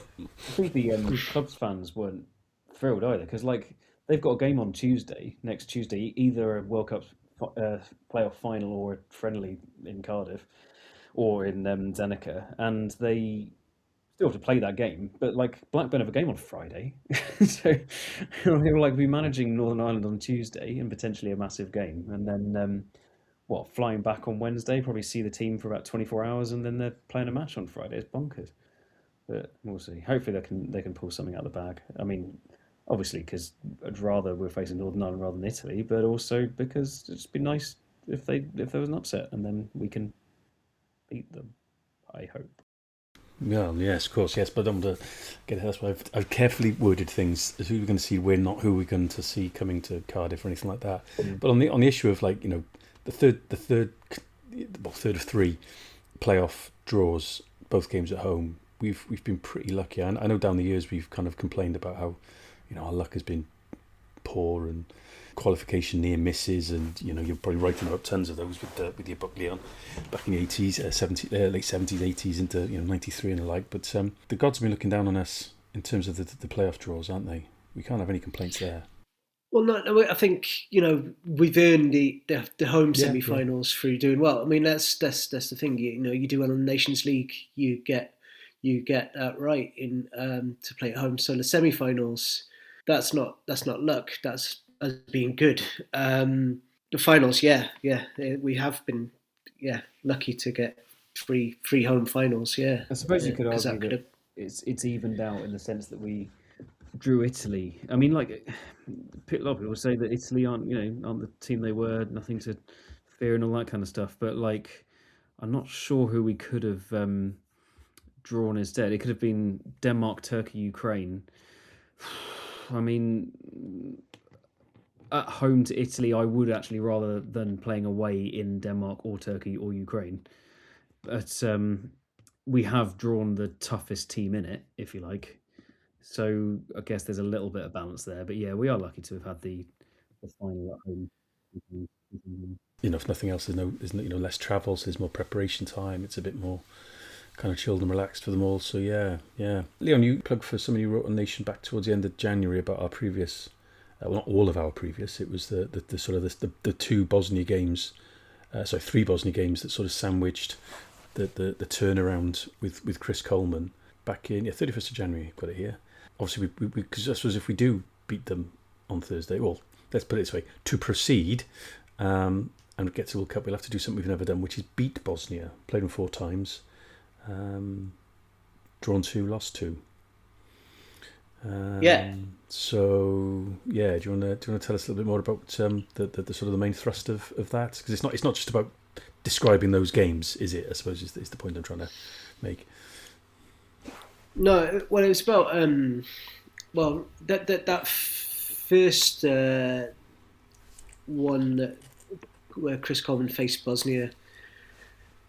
think the club's fans weren't thrilled either, because they've got a game on next Tuesday, either a World Cup playoff final or a friendly in Cardiff or in Zenica, and they still have to play that game. But Blackburn have a game on Friday, so they will be managing Northern Ireland on Tuesday and potentially a massive game, and then flying back on Wednesday, probably see the team for about 24 hours, and then they're playing a match on Friday. It's bonkers, but we'll see. Hopefully they can pull something out of the bag. Obviously, because I'd rather we're facing Northern Ireland rather than Italy, but also because it'd just be nice if there was an upset, and then we can beat them, I hope. Well, yes, of course, yes, but I don't want to get ahead. That's why I've carefully worded things as who we're going to see win, not who we're going to see coming to Cardiff or anything like that. But on the issue of the third of three playoff draws, both games at home, we've been pretty lucky. I know down the years we've kind of complained about how our luck has been poor and qualification near misses, and you're probably writing about tons of those with your book, Leon, back in the 80s, late 70s, 80s into 93 and the like. But the gods have been looking down on us in terms of the playoff draws, aren't they? We can't have any complaints there. Well, no, I think we've earned the home semi-finals through doing well. That's the thing. You do well in the Nations League, you get that right in to play at home. So the semi-finals, that's not luck. That's us being good. The finals, we have been lucky to get three home finals. Yeah, I suppose you could argue that it's evened out in the sense that we drew Italy. A lot of people say that Italy aren't the team they were, nothing to fear and all that kind of stuff. But I'm not sure who we could have drawn instead. It could have been Denmark, Turkey, Ukraine. At home to Italy, I would actually rather than playing away in Denmark or Turkey or Ukraine. But we have drawn the toughest team in it, if you like. So I guess there's a little bit of balance there. But yeah, we are lucky to have had the final at home. If nothing else, there's less travel, so there's more preparation time. It's a bit more kind of chilled and relaxed for them all. So yeah. Leon, you plugged for somebody who wrote on Nation back towards the end of January about our previous, not all of our previous. It was the sort of the two Bosnia games, three Bosnia games that sort of sandwiched the turnaround with Chris Coleman back in 31st of January. Got it here. Obviously, because I suppose if we do beat them on Thursday, well, let's put it this way: to proceed and get to World Cup, we'll have to do something we've never done, which is beat Bosnia. Played them 4 times. Drawn 2, lost 2. So yeah, do you want to tell us a little bit more about the sort of the main thrust of that? Because it's not just about describing those games, is it? I suppose is the point I'm trying to make. No, well, it was about that first one that where Chris Coleman faced Bosnia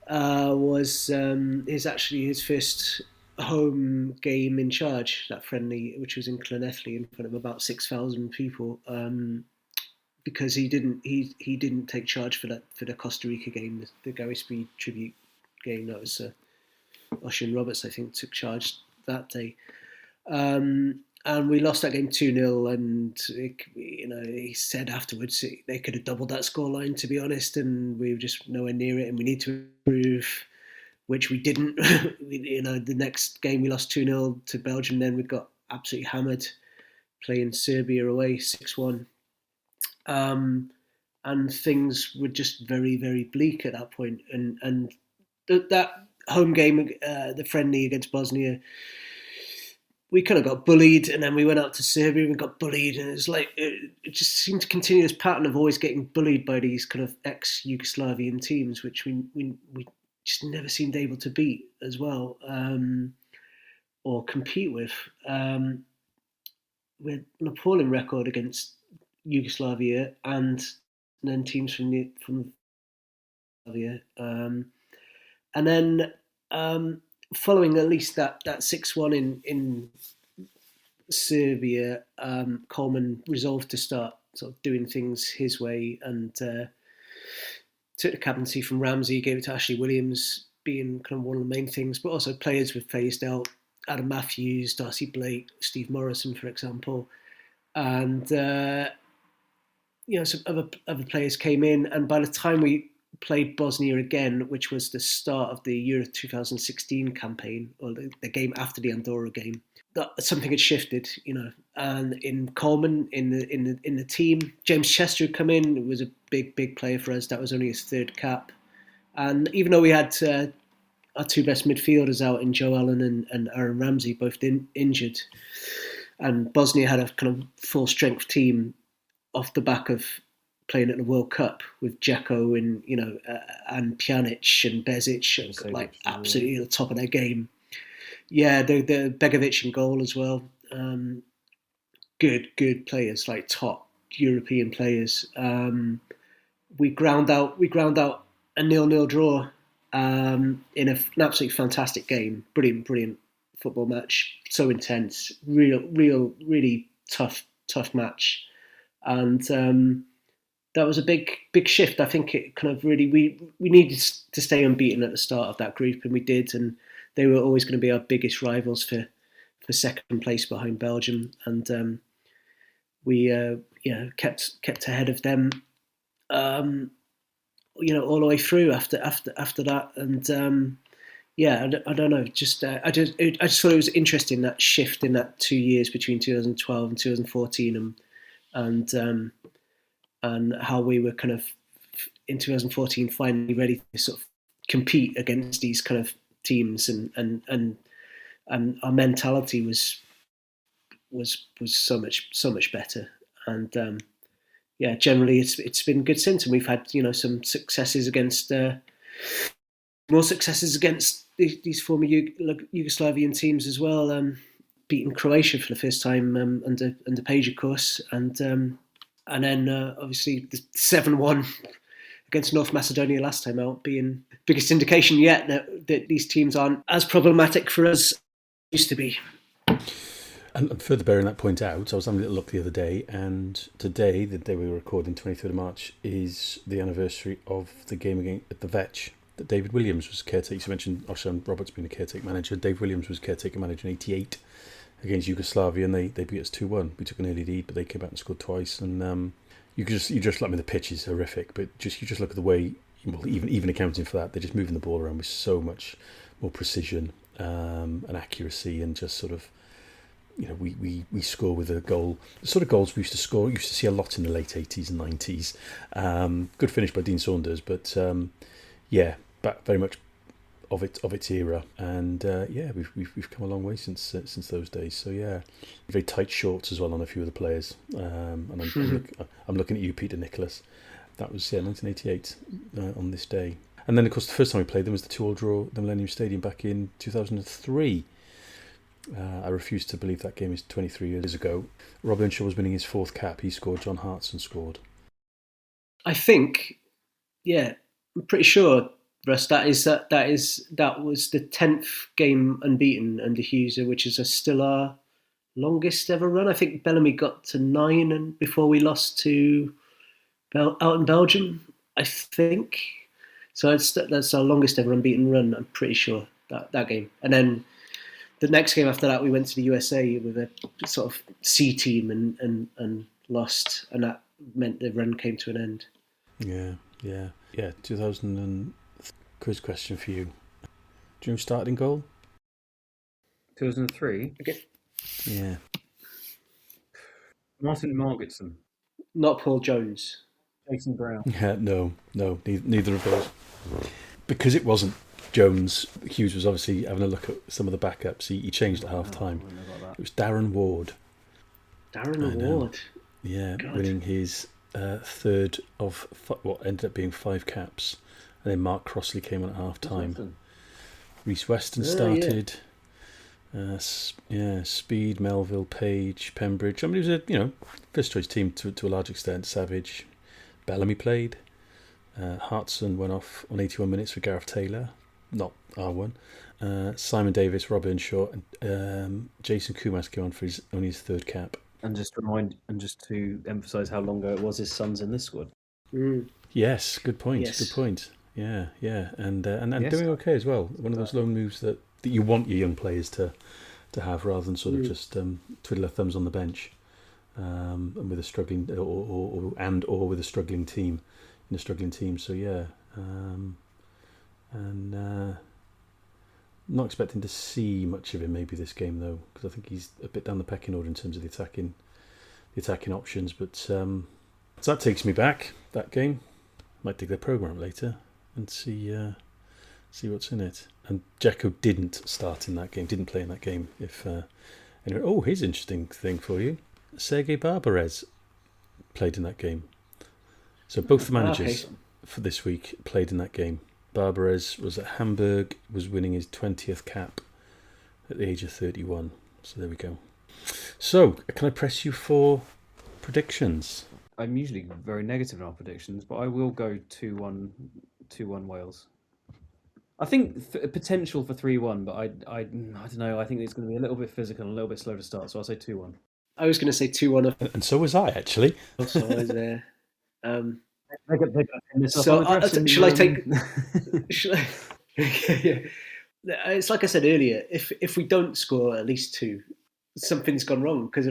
was his first home game in charge, that friendly, which was in Llanelli in front of about 6,000 people, because he didn't take charge for the Costa Rica game, the Gary Speed tribute game. That was Ocean Roberts, I think, took charge that day. And we lost that game 2-0, and he said afterwards they could have doubled that scoreline, to be honest, and we were just nowhere near it, and we need to improve, which we didn't. The next game we lost 2-0 to Belgium, then we got absolutely hammered playing Serbia away 6-1. And things were just very, very bleak at that point. And that home game, the friendly against Bosnia, we kind of got bullied, and then we went out to Serbia and got bullied, and it just seemed to continue this pattern of always getting bullied by these kind of ex-Yugoslavian teams, which we just never seemed able to beat as well, or compete with. With an appalling record against Yugoslavia and then teams from Yugoslavia, and then following at least that 6-1 in Serbia, Coleman resolved to start sort of doing things his way, and took the captaincy from Ramsey, gave it to Ashley Williams, being kind of one of the main things, but also players with phased out: Adam Matthews, Darcy Blake, Steve Morrison, for example, and some other players came in, and by the time we played Bosnia again, which was the start of the Euro 2016 campaign, or the game after the Andorra game, that something had shifted, And in Coleman, in the team, James Chester had come in. It was a big player for us. That was only his third cap, and even though we had our two best midfielders out in Joe Allen and Aaron Ramsey, both injured, and Bosnia had a kind of full strength team off the back of playing at the World Cup with Dzeko and and Pjanic and Bezic, absolutely at the top of their game. Yeah, the Begovic in goal as well. Good players, like top European players. We ground out a 0-0 draw in an absolutely fantastic game. Brilliant football match. So intense, really tough match, and that was a big shift. I think it kind of really we needed to stay unbeaten at the start of that group, and we did. And they were always going to be our biggest rivals for second place behind Belgium, and we kept ahead of them, all the way through after that. And I don't know. I just thought it was interesting, that shift in that 2 years between 2012 and 2014, and how we were kind of in 2014 finally ready to sort of compete against these kind of teams, and our mentality was so much better. And generally it's been good since, and we've had some successes against more successes against these former Yugoslavian teams as well. Beating Croatia for the first time under Page, of course, and then obviously the 7-1 against North Macedonia last time out, being the biggest indication yet that these teams aren't as problematic for us as they used to be. And further bearing that point out, I was having a little look the other day, and today, the day we were recording, 23rd of March, is the anniversary of the game at the Vetch that David Williams was caretaker. You mentioned Ocean Roberts being a caretaker manager. Dave Williams was caretaker manager in 88 against Yugoslavia, and they beat us 2-1. We took an early lead, but they came back and scored twice. And you just the pitch is horrific, but you just look at the way, even accounting for that, they're just moving the ball around with so much more precision and accuracy, and just sort of, we score with a goal, the sort of goals we used to see a lot in the late 80s and 90s. Good finish by Dean Saunders, but back very much of its era, and we've come a long way since those days. So very tight shorts as well on a few of the players. And I'm looking at you, Peter Nicholas. That was 1988 on this day. And then of course the first time we played them was the 2-2 draw at the Millennium Stadium back in 2003. I refuse to believe that game is 23 years ago. Rob Earnshaw was winning his fourth cap. He scored. John Hartson scored. I think Yeah, I'm pretty sure, Russ, that was the 10th game unbeaten under Hughes, which is still our longest ever run. I think Bellamy got to 9 and before we lost to out in Belgium, I think. So that's our longest ever unbeaten run, I'm pretty sure, that game. And then the next game after that, we went to the USA with a sort of C team and lost, and that meant the run came to an end. Yeah. 2000 and quiz question for you. Do you know starting goal? 2003? Okay. Yeah. Martin Margetson. Not Paul Jones. Jason Brown. Yeah, no, neither of those. Because it wasn't Jones, Hughes was obviously having a look at some of the backups. He changed at half time. It was Darren Ward. Darren Ward. Yeah, God. winning his third of what ended up being 5 caps. And then Mark Crossley came on at half time. Reece Weston started. Speed, Melville, Page, Pembridge. I mean, it was a first choice team to a large extent. Savage, Bellamy played. Hartson went off on 81 minutes for Gareth Taylor, not R1. Simon Davis, Rob Earnshaw, and Jason Kumas came on for only his 3rd cap. And just to emphasise how long ago it was his son's in this squad. Mm. Yes, good point. Yes. Good point. Yeah, and Yes. doing okay as well. One of those loan moves that you want your young players to have, rather than sort of just twiddle their thumbs on the bench, and with a struggling or with a struggling team, in a struggling team. So yeah, not expecting to see much of him maybe this game though, because I think he's a bit down the pecking order in terms of the attacking options. But so that takes me back, that game. Might dig their programme up later and see what's in it. And Dzeko didn't start in that game, didn't play in that game. Anyway, here's an interesting thing for you. Sergei Barbarez played in that game. So both the managers for this week played in that game. Barbarez was at Hamburg, was winning his 20th cap at the age of 31. So there we go. So, can I press you for predictions? I'm usually very negative in our predictions, but I will go 2-1 Wales. I think potential for 3-1, but I don't know. I think it's going to be a little bit physical and a little bit slow to start, so I'll say 2-1. I was going to say 2-1. And so was I, actually. So I was there. So shall I take? Shall I? Yeah. It's like I said earlier. If we don't score at least 2, something's gone wrong because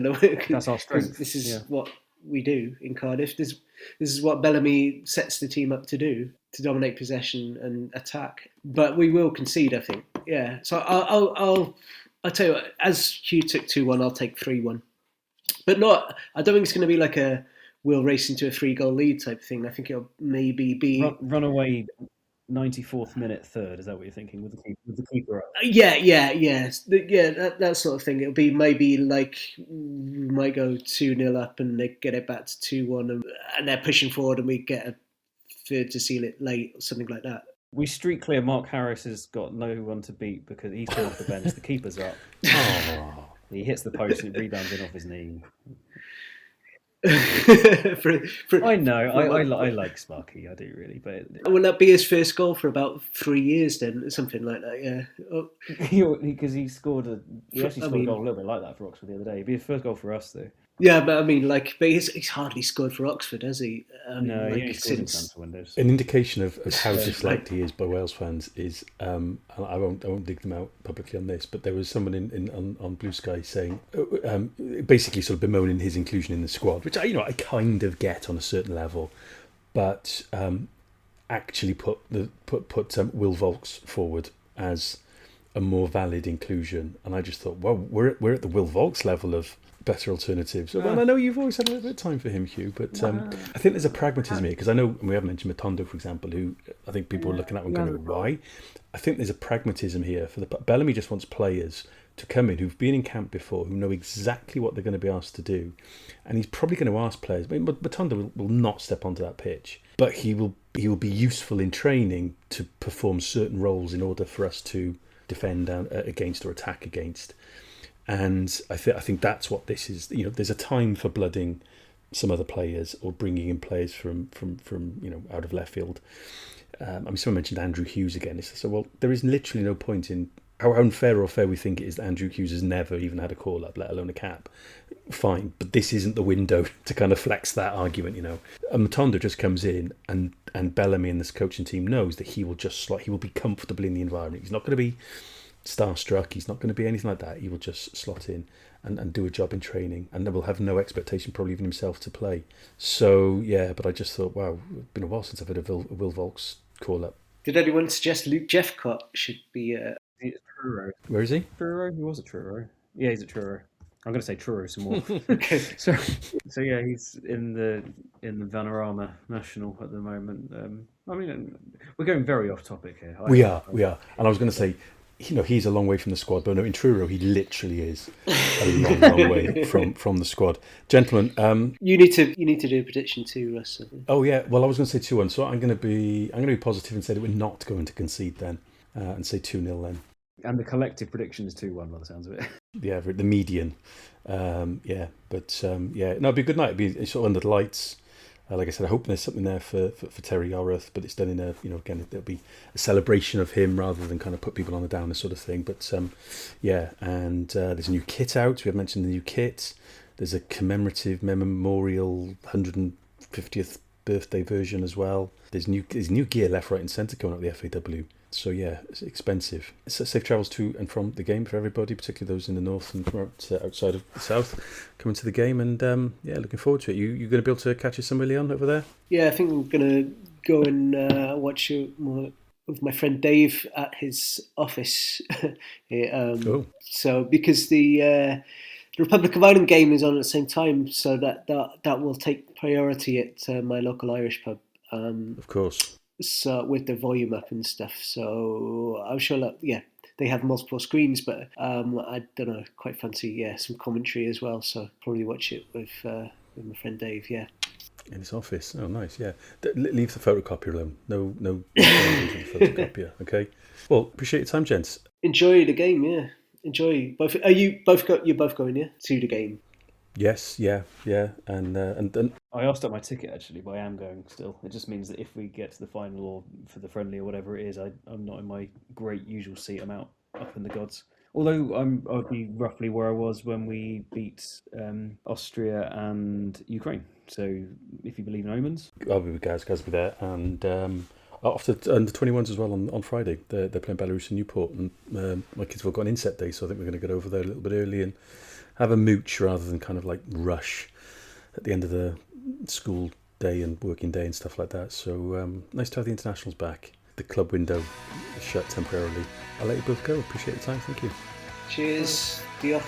that's our strength. This is what we do in Cardiff. This is what Bellamy sets the team up to do, to dominate possession and attack. But we will concede, I think. Yeah. So I'll tell you what, as Huw took 2-1, I'll take 3-1. But not. I don't think it's going to be like we'll race into a 3-goal lead type thing. I think it'll maybe be run away 94th minute third. Is that what you're thinking with the keeper up? That sort of thing. It'll be maybe like we might go 2-0 up and they get it back to 2-1 and they're pushing forward and we get a third to seal it late or something like that. We street clear. Mark Harris has got no one to beat because he's come off the bench. The keeper's up. He hits the post and it rebounds in off his knee. I know. I like Sparky. I do really, but will that be his first goal for about 3 years then, something like that? Yeah, because he scored a goal a little bit like that for Oxford the other day. It'd be his first goal for us though. Yeah, but I mean, he's hardly scored for Oxford, has he? No, he only scored in transfer windows. An indication of how disliked he is by Wales fans is, I won't dig them out publicly on this, but there was someone on Blue Sky saying, basically sort of bemoaning his inclusion in the squad, which I kind of get on a certain level, but actually put Will Vaulks forward as a more valid inclusion, and I just thought, well, we're at the Will Vaulks level of better alternatives. Well, I know you've always had a little bit of time for him, Huw, but I think there's a pragmatism here, because I know, and we haven't mentioned Matondo, for example, who I think people are looking at and going, why? I think there's a pragmatism here. Bellamy just wants players to come in who've been in camp before, who know exactly what they're going to be asked to do, and he's probably going to ask players, but Matondo will not step onto that pitch, but he will be useful in training to perform certain roles in order for us to defend against or attack against. And I think that's what this is. There's a time for blooding some other players or bringing in players from out of left field. Someone mentioned Andrew Hughes again. So, well, there is literally no point in how unfair or fair we think it is that Andrew Hughes has never even had a call-up, let alone a cap. Fine, but this isn't the window to kind of flex that argument, And Matondo just comes in, and Bellamy and this coaching team knows that he will just slot. He will be comfortable in the environment. He's not going to be starstruck. He's not going to be anything like that. He will just slot in and do a job in training, and will have no expectation, probably even himself, to play. So, yeah, but I just thought, wow, it's been a while since I've had a Will Volks call-up. Did anyone suggest Luke Jeffcott should be... Truro. Where is he? Truro. He was at Truro. Yeah, he's at Truro. I'm going to say Truro some more. Okay. So yeah, he's in the Vanarama National at the moment. We're going very off topic here. We are. And I was going to say, he's a long way from the squad, but no, in Truro he literally is a long way from the squad. Gentlemen, you need to do a prediction too, Russ. Oh yeah, well I was going to say 2-1, so I'm going to be positive and say that we're not going to concede then, and say 2-0 then. And the collective prediction is 2-1 by the sounds of it. Yeah, the median. No, it'd be a good night. It'd be sort of under the lights. Like I said, I hope there's something there for Terry Yorath, but it's done in again, it'll be a celebration of him rather than kind of put people on the downer sort of thing. But and there's a new kit out. We have mentioned the new kit. There's a commemorative memorial 150th birthday version as well. There's new gear left, right and centre coming up the FAW. So yeah, it's expensive. It's safe travels to and from the game for everybody, particularly those in the north and outside of the south, coming to the game. And looking forward to it. You going to be able to catch us somewhere, Leon, over there? Yeah, I think I'm going to go and watch with my friend Dave at his office. So because the Republic of Ireland game is on at the same time, so that will take priority at my local Irish pub. Of course. So with the volume up and stuff, so I'm sure that they have multiple screens, but I don't know, quite fancy some commentary as well. So probably watch it with my friend Dave. Yeah. In his office. Oh, nice. Yeah. Leave the photocopier alone. No photocopier. Okay. Well, appreciate your time, gents. Enjoy the game. Yeah. Enjoy both. Are you both you're both going to the game? Yes, yeah, and I asked up my ticket actually, but I am going still. It just means that if we get to the final or for the friendly or whatever it is, I'm not in my great usual seat. I'm out up in the gods. Although I'll be roughly where I was when we beat Austria and Ukraine. So if you believe in omens, I'll be with guys will be there, and after under 21s as well on Friday. They're playing Belarus and Newport, and my kids have all got an inset day, so I think we're going to get over there a little bit early and have a mooch rather than kind of like rush at the end of the school day and working day and stuff like that. So nice to have the internationals back. The club window is shut temporarily. I'll let you both go. Appreciate your time. Thank you. Cheers. Diolch.